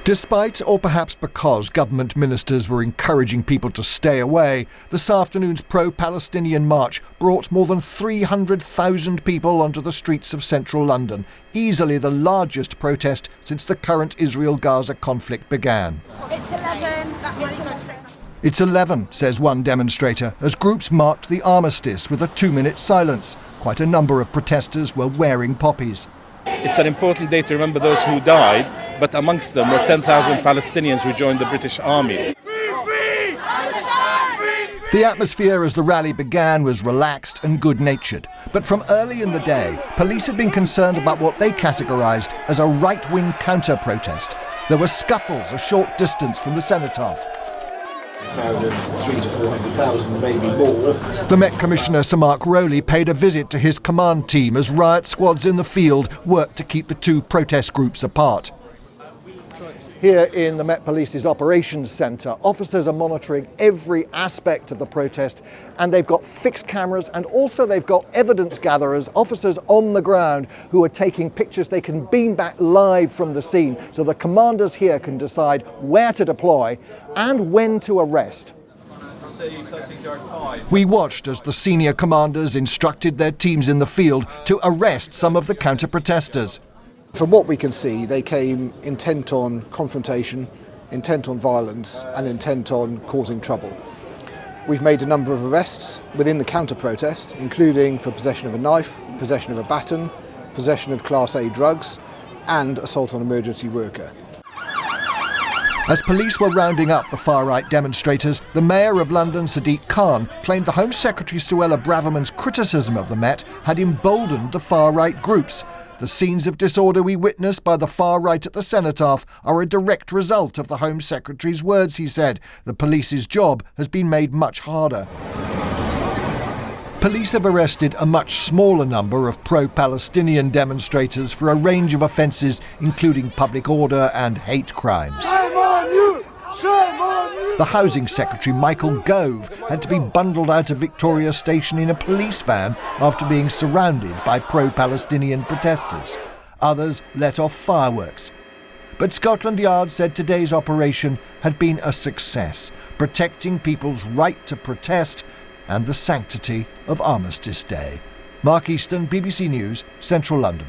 Despite, or perhaps because, government ministers were encouraging people to stay away, this afternoon's pro-Palestinian march brought more than 300,000 people onto the streets of central London, easily the largest protest since the current Israel-Gaza conflict began. It's 11. It's 11, says one demonstrator, as groups marked the armistice with a 2-minute silence. Quite a number of protesters were wearing poppies. It's an important day to remember those who died, but amongst them were 10,000 Palestinians who joined the British Army. The atmosphere as the rally began was relaxed and good-natured. But from early in the day, police had been concerned about what they categorised as a right-wing counter-protest. There were scuffles a short distance from the cenotaph. Crowd of 300,000 to 400,000, maybe more. The Met Commissioner Sir Mark Rowley paid a visit to his command team as riot squads in the field worked to keep the two protest groups apart. Here in the Met Police's Operations Centre, officers are monitoring every aspect of the protest, and they've got fixed cameras and also they've got evidence gatherers, officers on the ground who are taking pictures they can beam back live from the scene, so the commanders here can decide where to deploy and when to arrest. We watched as the senior commanders instructed their teams in the field to arrest some of the counter-protesters. From what we can see, they came intent on confrontation, intent on violence, and intent on causing trouble. We've made a number of arrests within the counter-protest, including for possession of a knife, possession of a baton, possession of Class A drugs, and assault on an emergency worker. As police were rounding up the far-right demonstrators, the Mayor of London, Sadiq Khan, claimed the Home Secretary Suella Braverman's criticism of the Met had emboldened the far-right groups. The scenes of disorder we witnessed by the far right at the cenotaph are a direct result of the Home Secretary's words, he said. The police's job has been made much harder. Police have arrested a much smaller number of pro-Palestinian demonstrators for a range of offences, including public order and hate crimes. The Housing Secretary, Michael Gove, had to be bundled out of Victoria Station in a police van after being surrounded by pro-Palestinian protesters. Others let off fireworks. But Scotland Yard said today's operation had been a success, protecting people's right to protest and the sanctity of Armistice Day. Mark Easton, BBC News, Central London.